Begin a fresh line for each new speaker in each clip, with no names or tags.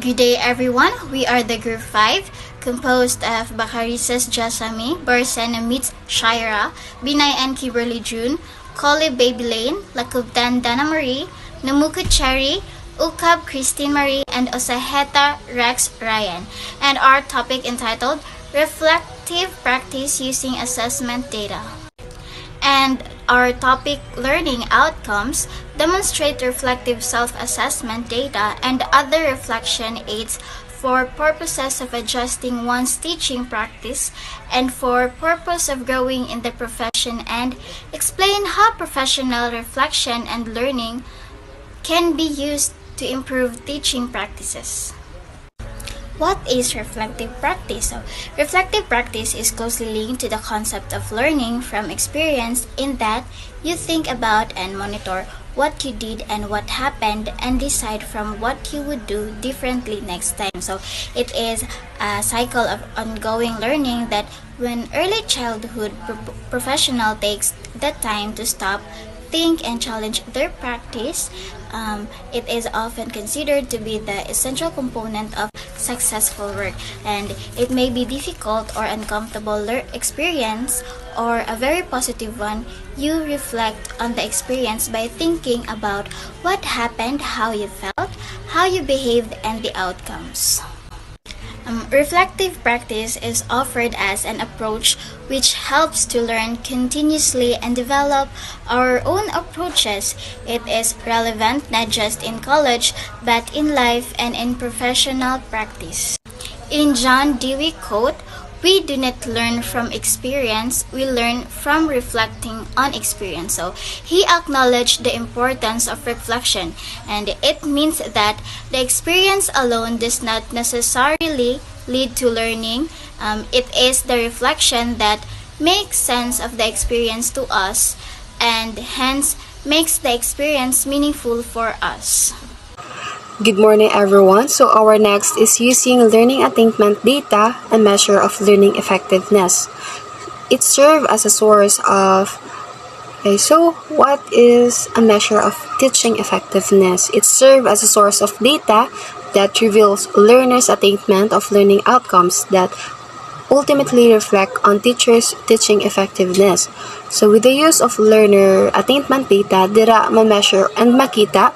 Good day everyone, we are the Group 5, composed of Bacarices Jasami, Barsena Meets Shaira, Binay and Kimberly June, Collie Baby Lane, Lakubtan Dana Marie, Namukut Cherry, Ukab Christine Marie, and Osaheta Rex Ryan. And our topic entitled Reflective Practice Using Assessment Data. And our topic learning outcomes demonstrate reflective self-assessment data and other reflection aids for purposes of adjusting one's teaching practice and for purpose of growing in the profession, and explain how professional reflection and learning can be used to improve teaching practices. What is reflective practice? Reflective practice is closely linked to the concept of learning from experience, in that you think about and monitor what you did and what happened and decide from what you would do differently next time. So it is a cycle of ongoing learning that when early childhood professional takes the time to stop, think, and challenge their practice, it is often considered to be the essential component of successful work. And it may be difficult or uncomfortable experience or a very positive one. You reflect on the experience by thinking about what happened, how you felt, how you behaved, and the outcomes. Reflective practice is offered as an approach which helps to learn continuously and develop our own approaches. It is relevant not just in college but in life and in professional practice. In John Dewey quote, "We do not learn from experience, we learn from reflecting on experience." So he acknowledged the importance of reflection, and it means that the experience alone does not necessarily lead to learning. It is the reflection that makes sense of the experience to us and hence makes the experience meaningful for us.
Good morning, everyone. So our next is using learning attainment data, a measure of learning effectiveness. It serves as a source of so what is a measure of teaching effectiveness? It serves as a source of data that reveals learners' attainment of learning outcomes that ultimately reflect on teachers' teaching effectiveness. So with the use of learner attainment data, dira ma-measure and makita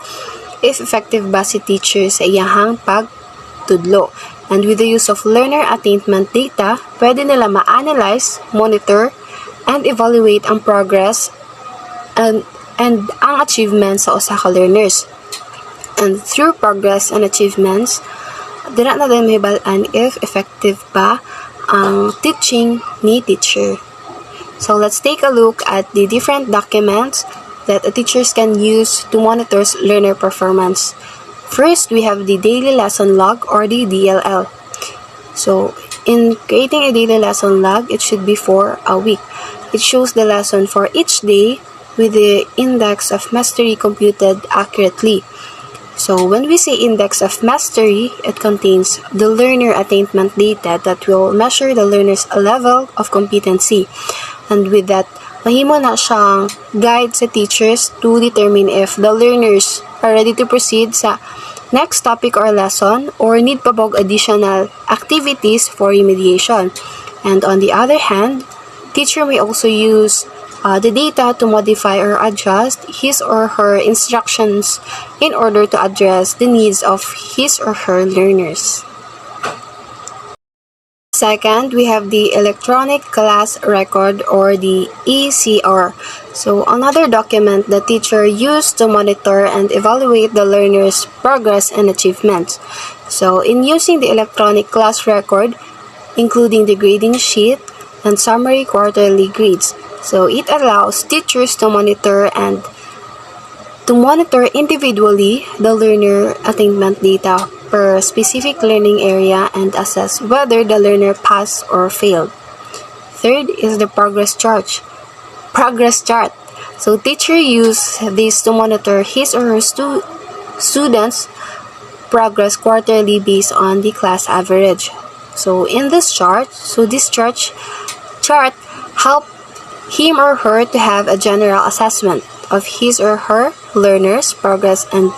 if effective ba si teacher sa iyahang pagtudlo. And with the use of learner attainment data, pwede nila ma-analyze, monitor, and evaluate ang progress and ang achievements sa usa ka learners. And through progress and achievements, dira na din mahibalaan if effective ba ang teaching ni teacher. So let's take a look at the different documents that teachers can use to monitor learner performance. First, we have the daily lesson log or the DLL. So, in creating a daily lesson log, it should be for a week. It shows the lesson for each day with the index of mastery computed accurately. So, when we say index of mastery, it contains the learner attainment data that will measure the learner's level of competency. And with that, mahimo na siyang guide sa teachers to determine if the learners are ready to proceed sa next topic or lesson or need pa bog additional activities for remediation. And on the other hand, teacher may also use the data to modify or adjust his or her instructions in order to address the needs of his or her learners. Second, we have the electronic class record or the ECR. So, another document the teacher used to monitor and evaluate the learner's progress and achievements. So, in using the electronic class record, including the grading sheet and summary quarterly grades, so it allows teachers to monitor individually the learner attainment data per specific learning area and assess whether the learner passed or failed. Third is the progress chart. So teacher use this to monitor his or her students' progress quarterly based on the class average. So in this chart, this chart help him or her to have a general assessment of his or her learners' progress and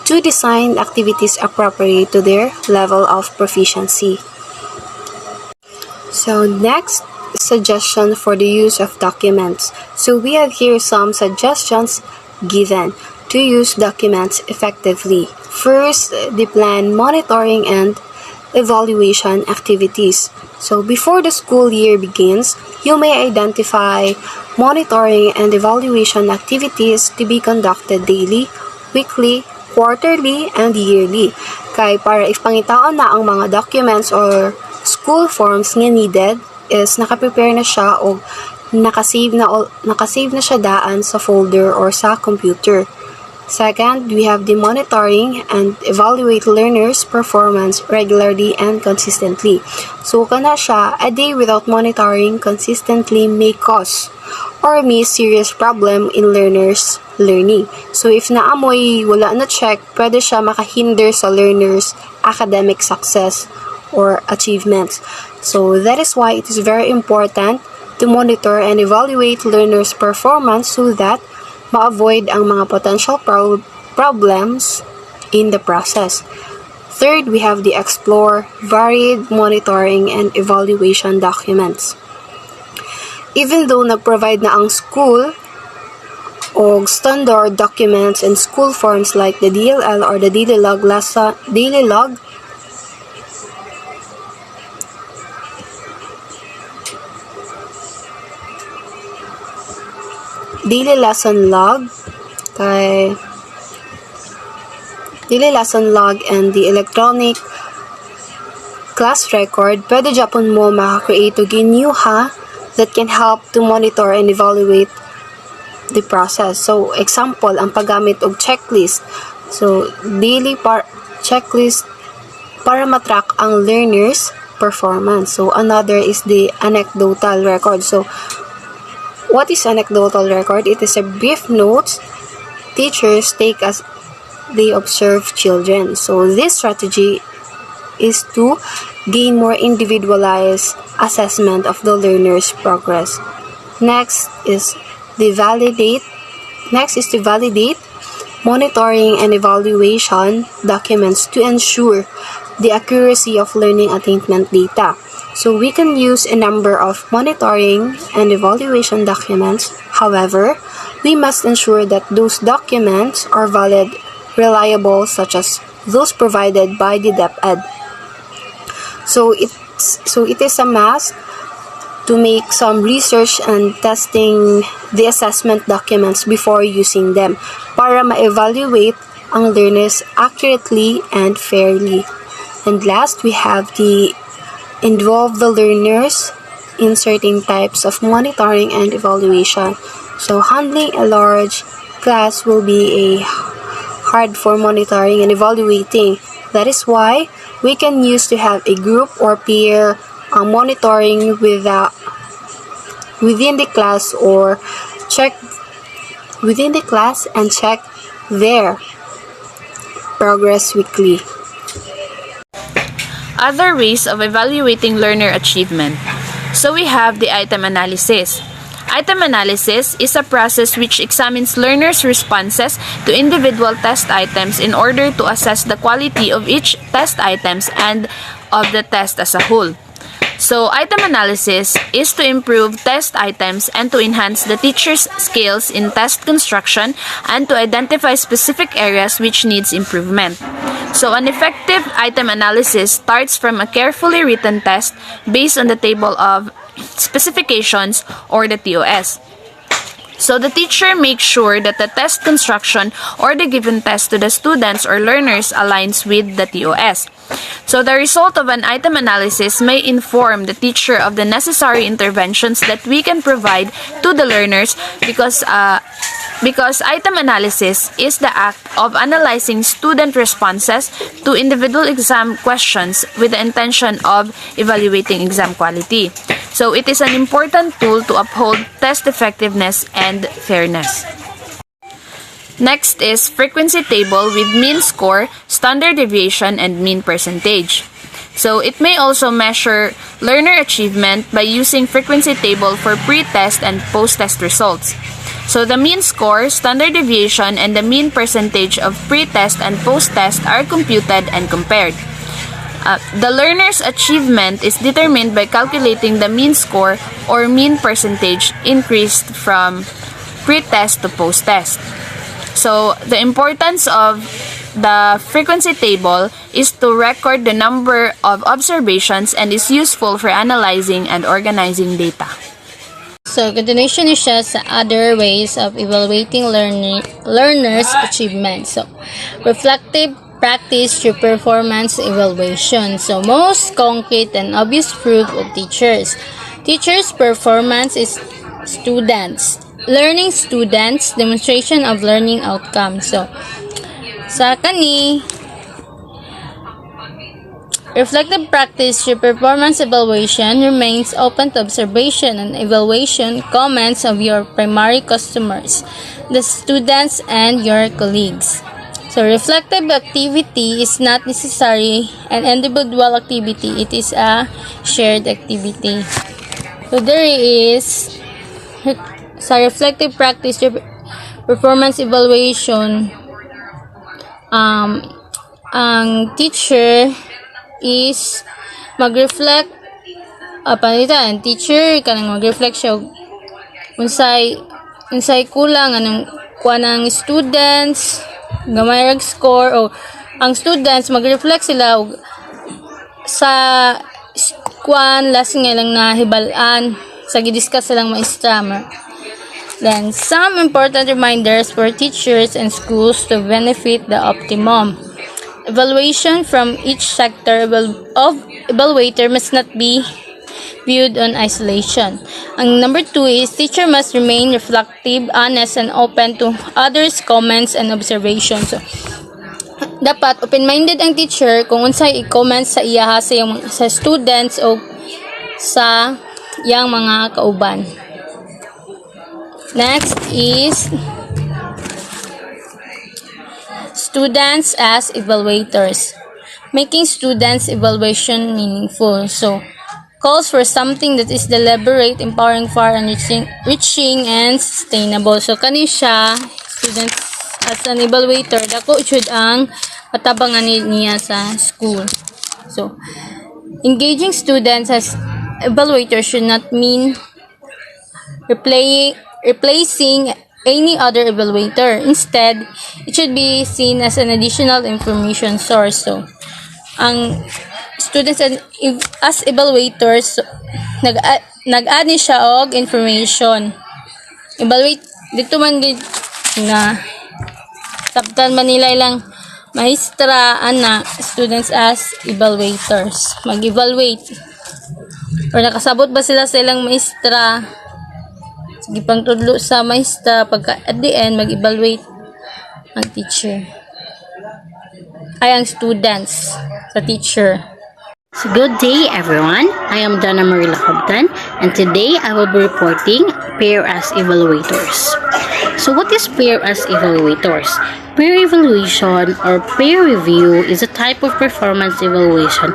to design activities appropriate to their level of proficiency. So next, suggestion for the use of documents. So we have here some suggestions given to use documents effectively. First, the plan, monitoring, and evaluation activities. So before the school year begins, you may identify monitoring and evaluation activities to be conducted daily, weekly, quarterly, and yearly. Kay para ipangitaon na ang mga documents or school forms nga needed is nakaprepare na siya o nakasave na siya daan sa folder or sa computer. Second, we have the monitoring and evaluate learners' performance regularly and consistently. So, kana siya, a day without monitoring consistently may cause or may serious problem in learners' learning. So, if naamoy wala na check, pwede siya makahinder sa learners' academic success or achievements. So, that is why it is very important to monitor and evaluate learners' performance so that ma-avoid ang mga potential problems in the process. Third, we have the explore varied monitoring and evaluation documents. Even though nag-provide na ang school o standard documents and school forms like the DLL or the daily log daily lesson log and the electronic class record, pwede Japon mo maka-create og new that can help to monitor and evaluate the process. So, example, ang paggamit og checklist. So, daily checklist para matrack ang learners' performance. So, another is the anecdotal record. So, what is anecdotal record? It is a brief notes teachers take as they observe children. So this strategy is to gain more individualized assessment of the learner's progress. Next is to validate monitoring and evaluation documents to ensure the accuracy of learning attainment data. So we can use a number of monitoring and evaluation documents. However, we must ensure that those documents are valid, reliable, such as those provided by the DepEd. So it is a must to make some research and testing the assessment documents before using them para ma-evaluate ang learners accurately and fairly. And last, we have the involve the learners in certain types of monitoring and evaluation. So, handling a large class will be hard for monitoring and evaluating. That is why we can use to have a group or peer monitoring within the class or check within the class and check their progress weekly.
Other ways of evaluating learner achievement. So we have the item analysis. Item analysis is a process which examines learners' responses to individual test items in order to assess the quality of each test items and of the test as a whole. So, item analysis is to improve test items and to enhance the teacher's skills in test construction and to identify specific areas which needs improvement. So, an effective item analysis starts from a carefully written test based on the table of specifications or the TOS. So, the teacher makes sure that the test construction or the given test to the students or learners aligns with the TOS. So, the result of an item analysis may inform the teacher of the necessary interventions that we can provide to the learners because item analysis is the act of analyzing student responses to individual exam questions with the intention of evaluating exam quality. So, it is an important tool to uphold test effectiveness and fairness. Next is frequency table with mean score, standard deviation, and mean percentage. So, it may also measure learner achievement by using frequency table for pre-test and post-test results. So the mean score, standard deviation, and the mean percentage of pre-test and post-test are computed and compared. The learner's achievement is determined by calculating the mean score or mean percentage increased from pre-test to post-test. So the importance of the frequency table is to record the number of observations and is useful for analyzing and organizing data.
So, continuation is siya sa other ways of evaluating learners' achievement. So, reflective practice through performance evaluation. So, most concrete and obvious proof of teachers. Teachers' performance is students. Learning students, demonstration of learning outcomes. So, sa kani, reflective practice through performance evaluation remains open to observation and evaluation comments of your primary customers, the students, and your colleagues. So, reflective activity is not necessarily an individual activity. It is a shared activity. So, there is sa reflective practice through performance evaluation, ang teacher is mag-reflect ang teacher kanang mag-reflect siya unsay kulang anong kuha ng students gamay rag score o ang students mag-reflect sila og sa kuan last nga lang nahibalan sa gidiscuss silang maestra. Then some important reminders for teachers and schools to benefit the optimum. Evaluation from each sector of evaluator must not be viewed on isolation. Ang number 2 is teacher must remain reflective, honest, and open to others' comments and observations. So, dapat open-minded ang teacher kung unsay i-comment sa iya sa students o sa yang mga kauban. Next is students as evaluators. Making students' evaluation meaningful. So, calls for something that is deliberate, empowering, far, and reaching and sustainable. So, kani siya, students as an evaluator, dako should ang patabangan niya sa school. So, engaging students as evaluators should not mean replacing any other evaluator. Instead, it should be seen as an additional information source. So, ang students as evaluators, nag-add ni siya og information. Evaluate, dito man na sabtan man nila ilang maestra, students as evaluators. Mag-evaluate. Or nakasabot ba sila sa ilang maestra? Sige pang tudlo sa maestra pagka at the end mag-evaluate ang teacher ay ang students sa teacher.
So good day everyone, I am Donna Marila Hobdan and today I will be reporting peer as evaluators. So what is peer as evaluators? Peer evaluation or peer review is a type of performance evaluation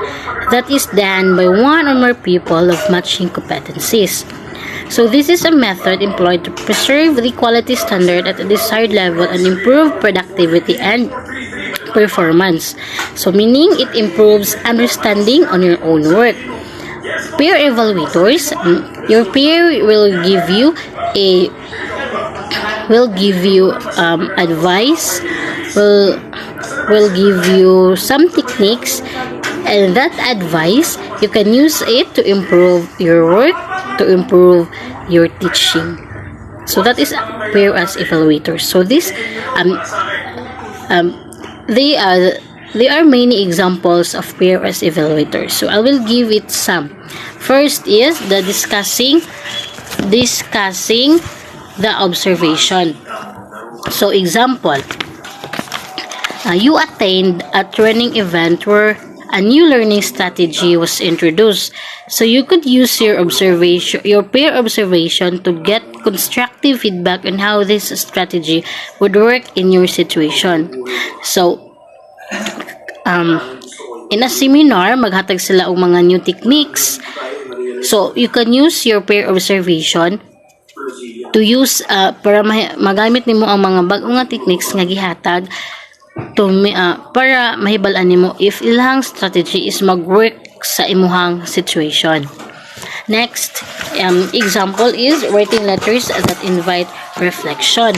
that is done by one or more people of matching competencies. So this is a method employed to preserve the quality standard at a desired level and improve productivity and performance. So meaning it improves understanding on your own work. Peer evaluators, your peer will give you advice, will give you some techniques, and that advice you can use it to improve your work, to improve your teaching. So that is peer as evaluators. So this there are many examples of peer as evaluators. So I will give it some. First is the discussing the observation. So example, you attend a training event where a new learning strategy was introduced. So you could use your peer observation to get constructive feedback on how this strategy would work in your situation. So in a seminar, maghatag sila og mga new techniques. So you can use your peer observation to use para magamit nimo ang mga bag-o nga techniques nga gihatag para mahibal-an nimo if ilang strategy is mag-work sa imuhang situation. Next, example is writing letters that invite reflection.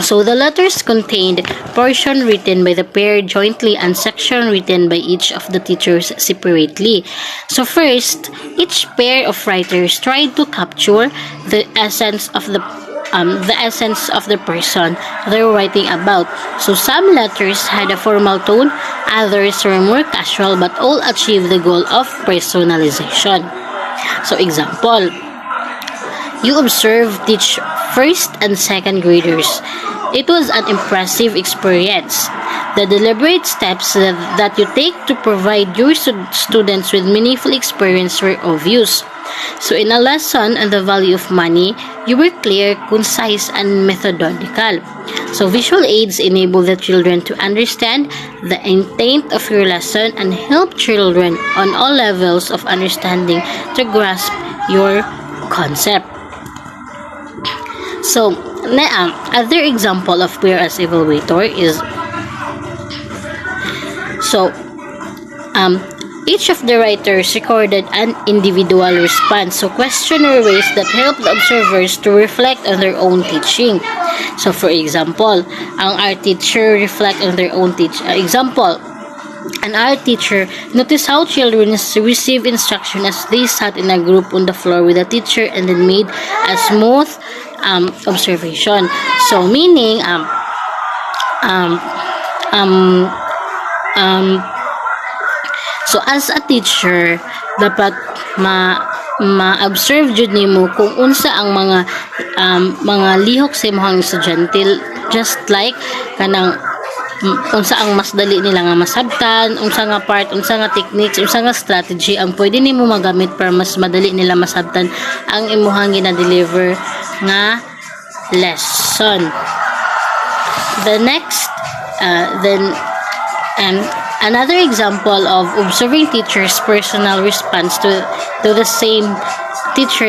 So the letters contained portion written by the pair jointly and section written by each of the teachers separately. So first, each pair of writers tried to capture the essence of the person they were writing about. So some letters had a formal tone, others were more casual, but all achieved the goal of personalization. So example, you observe teach first and second graders. It was an impressive experience. The deliberate steps that you take to provide your students with meaningful experience were obvious. So in a lesson on the value of money, you were clear, concise, and methodical. So visual aids enable the children to understand the intent of your lesson and help children on all levels of understanding to grasp your concept. So, other example of peer as evaluator is each of the writers recorded an individual response. So questionnaire ways that help the observers to reflect on their own teaching. So for example, ang art teacher reflect on their own example. An art teacher noticed how children receive instruction as they sat in a group on the floor with a teacher and then made a smooth observation. So meaning so as a teacher dapat ma-observe jud nimo kung unsa ang mga lihok sa imong estudyante, just like kanang unsa ang mas dali nila nga masabtan, unsa nga part, unsa nga techniques, unsa nga strategy ang pwede nimo magamit para mas madali nila masabtan ang imong gina-deliver nga lesson. The next another example of observing teachers' personal response to the same teacher.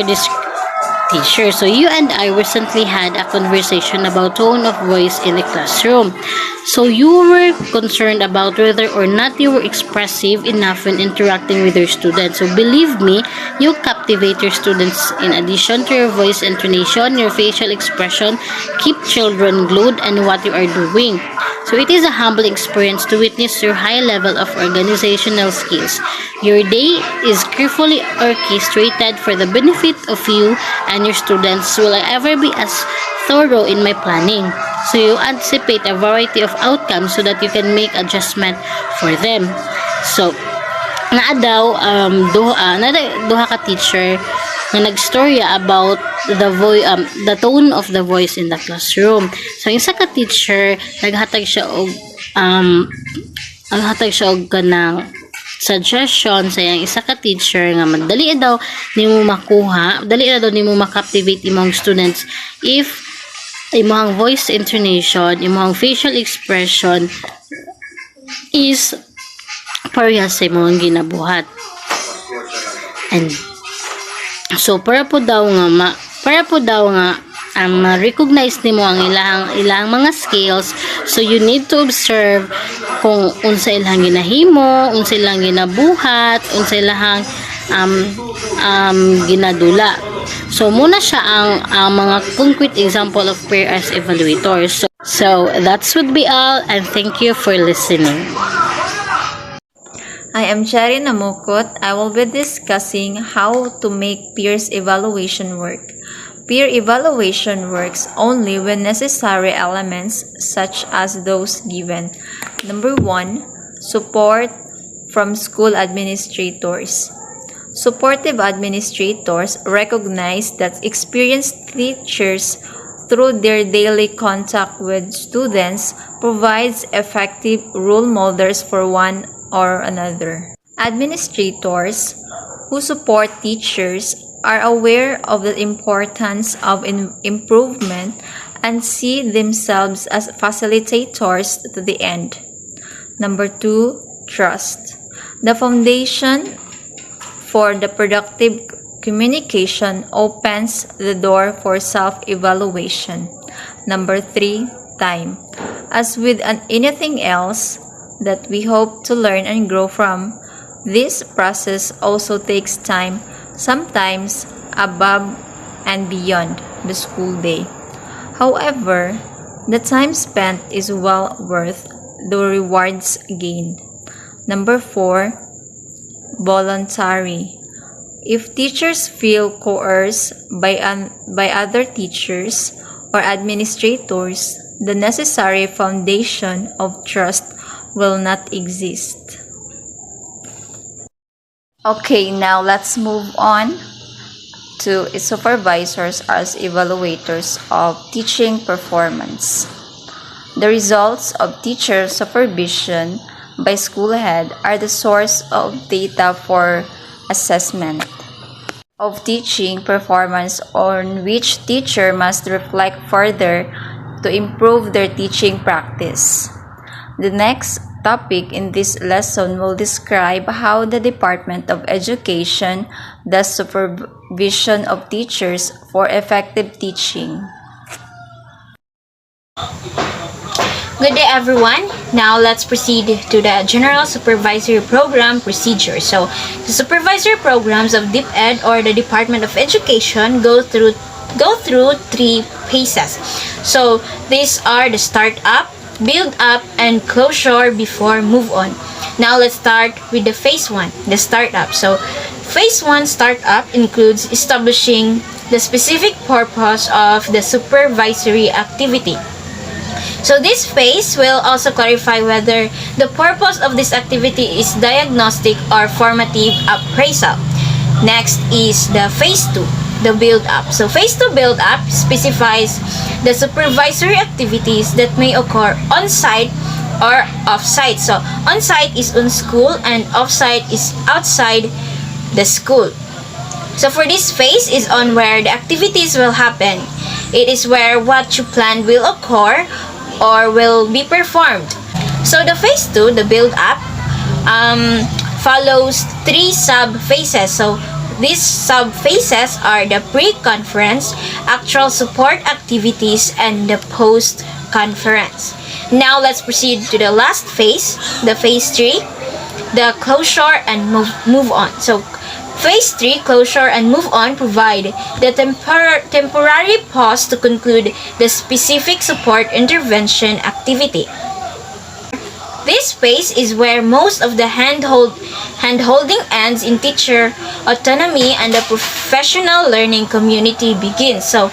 So you and I recently had a conversation about tone of voice in the classroom. So you were concerned about whether or not you were expressive enough when interacting with your students. So believe me, you captivate your students. In addition to your voice intonation, your facial expression keep children glued on what you are doing. So it is a humbling experience to witness your high level of organizational skills. Your day is carefully orchestrated for the benefit of you and your students. Will I ever be as thorough in my planning? So you anticipate a variety of outcomes so that you can make adjustment for them. So duha ka teacher na nagstorya about the tone of the voice in the classroom. So isa ka teacher naghatag siya og kanang suggestion sa yang isa ka teacher nga madali daw nimo ma-captivate imong students if imong voice intonation, imong facial expression is parehas sa imong ginabuhat. And so para po daw nga ma-recognize nimo ang ilang mga skills, so you need to observe kung unsa ilang ginahimo, unsa ilang ginabuhat, unsa ilang ginadula. So muna siya ang mga concrete example of peer as evaluators. So that would be all, and thank you for listening.
I am Cherry Namukot. I will be discussing how to make peers evaluation work. Peer evaluation works only when necessary elements such as those given. Number 1, support from school administrators. Supportive administrators recognize that experienced teachers through their daily contact with students provides effective role models for one or another. Administrators who support teachers are aware of the importance of improvement and see themselves as facilitators to the end. Number 2, trust. The foundation for the productive Communication opens the door for self-evaluation. Number 3, time. As with anything else that we hope to learn and grow from, this process also takes time, sometimes above and beyond the school day. However, the time spent is well worth the rewards gained. Number 4, voluntary. If teachers feel coerced by other teachers or administrators, the necessary foundation of trust will not exist. Okay, now let's move on to supervisors as evaluators of teaching performance. The results of teacher supervision by school head are the source of data for assessment of teaching performance on which teacher must reflect further to improve their teaching practice. The next topic in this lesson will describe how the Department of Education does supervision of teachers for effective teaching.
Good day, everyone. Now let's proceed to the General Supervisory Program procedure. So, the supervisory programs of DepEd or the Department of Education go through 3 phases. So, these are the start up, build up, and closure before move on. Now let's start with the phase 1, the start up. So, phase 1 start up includes establishing the specific purpose of the supervisory activity. So this phase will also clarify whether the purpose of this activity is diagnostic or formative appraisal. Next is the phase 2, the build up. So phase 2 build up specifies the supervisory activities that may occur on-site or off-site. So on-site is on school and off-site is outside the school. So for this phase is on where the activities will happen. It is where what you plan will occur or will be performed. So the phase 2, the build up, follows 3 sub-phases. So these sub-phases are the pre-conference, actual support activities, and the post-conference. Now let's proceed to the last phase, the phase 3, the closure and move on. So phase 3, closure and move on, provide the temporary pause to conclude the specific support intervention activity. This phase is where most of the hand-holding ends in teacher autonomy and the professional learning community begins. So,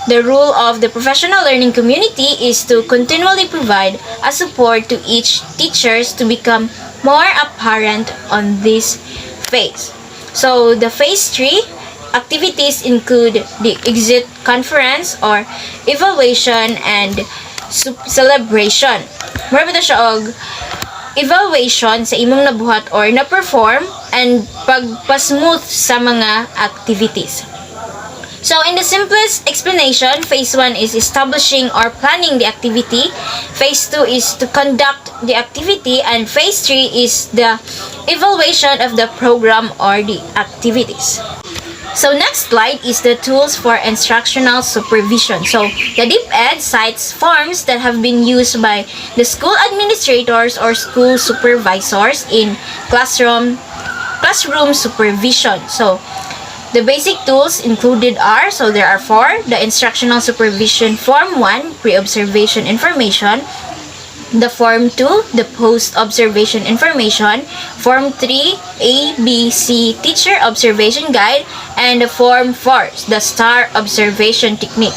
the role of the professional learning community is to continually provide a support to each teachers to become more apparent on this phase. So, the phase 3 activities include the exit conference or evaluation and celebration. Marami na siya og evaluation sa imong nabuhat or na-perform and pagpa-smooth sa mga activities. So, in the simplest explanation, phase 1 is establishing or planning the activity. Phase 2 is to conduct the activity. And phase 3 is the evaluation of the program or the activities. So, next slide is the tools for instructional supervision. So, the DepEd cites forms that have been used by the school administrators or school supervisors in classroom supervision. So, the basic tools included are, so there are 4, the Instructional Supervision Form 1, Pre-Observation Information, the Form 2, the Post-Observation Information, Form 3, A, B, C, Teacher Observation Guide, and the Form 4, the Star Observation Technique.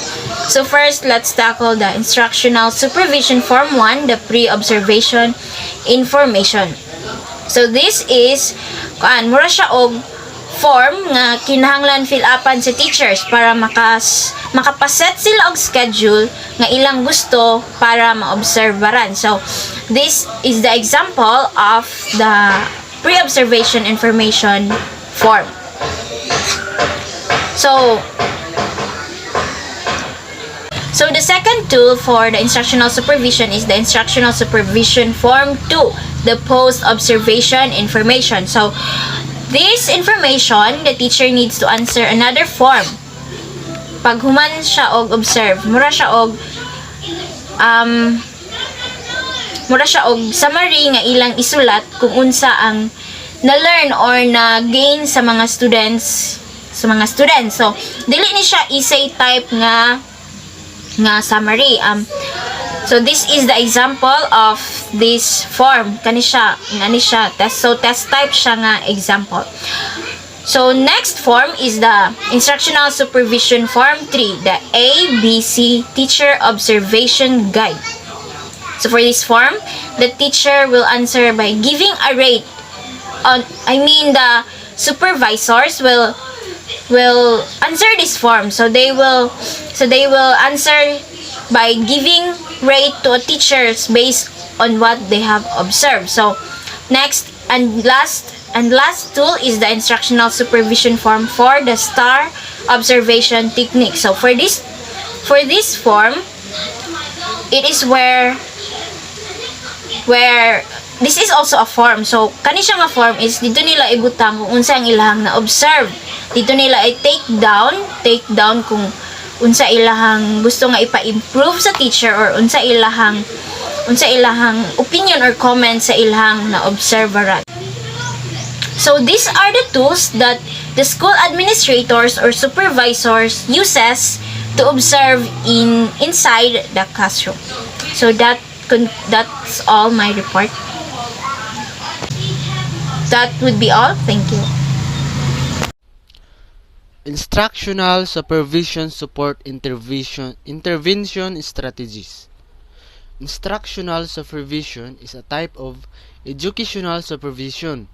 So first, let's tackle the Instructional Supervision Form 1, the Pre-Observation Information. So this is, mura siya og form nga kinahanglan fill upan sa teachers para makapaset sila og schedule nga ilang gusto para maobserbaran. So, this is the example of the pre-observation information form. So the second tool for the instructional supervision is the Instructional Supervision Form 2, the Post-Observation Information. So, This information, the teacher needs to answer another form. Pag human siya og observe, mura siya og summary nga ilang isulat kung unsa ang na-learn or na-gain sa mga students. So, dili ni siya essay type nga summary. So this is the example of this form. Kani siya test. So test type siya nga example. So next form is the instructional supervision form 3, the ABC teacher observation guide. So for this form, the teacher will answer by giving a rate the supervisors will answer this form. So they will answer by giving rate to a teachers based on what they have observed. So next and last tool is the instructional supervision form for the STAR observation technique. So for this form, it is where this is also a form. So kani siya nga form is dito nila ibutang kung unsa ang ilahang na observe. Dito nila ay take down kung unsa ilahang gusto nga ipa-improve sa teacher or unsa ilahang opinion or comment sa ilahang na observeran. So these are the tools that the school administrators or supervisors uses to observe inside the classroom. So that's all my report. That would be all. Thank you.
Instructional supervision support intervention strategies. Instructional supervision is a type of educational supervision.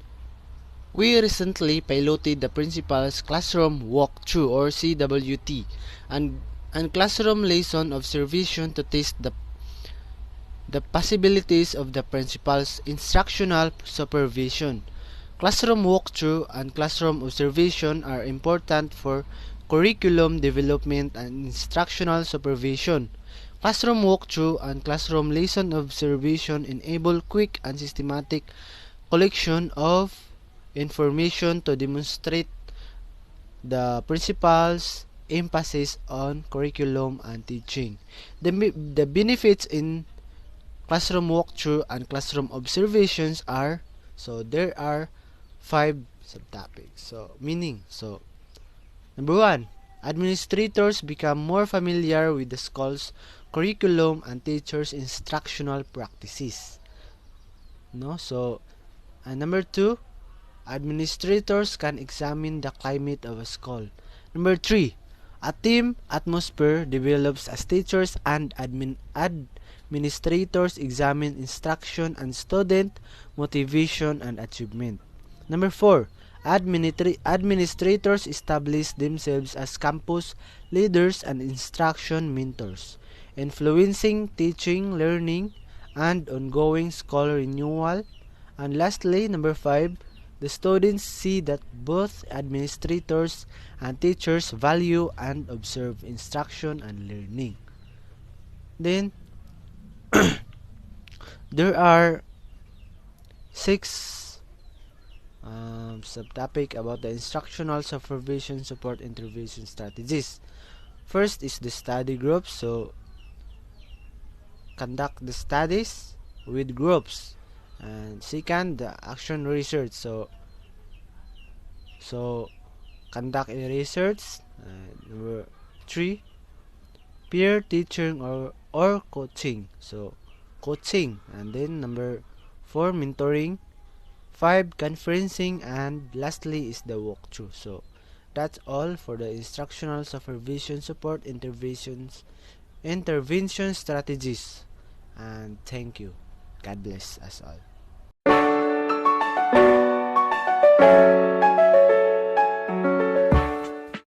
We recently piloted the Principal's Classroom Walkthrough or CWT and classroom lesson observation to test the possibilities of the Principal's instructional supervision. Classroom walkthrough and classroom observation are important for curriculum development and instructional supervision. Classroom walkthrough and classroom lesson observation enable quick and systematic collection of information to demonstrate the principal's emphasis on curriculum and teaching. The benefits in classroom walkthrough and classroom observations are, so there are 5 subtopics. So number 1, administrators become more familiar with the school's curriculum and teachers' instructional practices. Number 2, administrators can examine the climate of a school. Number 3, a team atmosphere develops as teachers and administrators examine instruction and student motivation and achievement. Number 4, administrators establish themselves as campus leaders and instruction mentors, influencing teaching, learning, and ongoing school renewal. And lastly, number 5, the students see that both administrators and teachers value and observe instruction and learning. Then, there are 6 subtopic about the instructional supervision support intervention strategies. First is the study groups. So, conduct the studies with groups. And second, the action research. So conduct a research. Number 3, peer teaching or coaching. So coaching. And then number 4, mentoring. 5, conferencing, and lastly is the walkthrough. So that's all for the instructional supervision support intervention strategies. And thank you. God bless us all.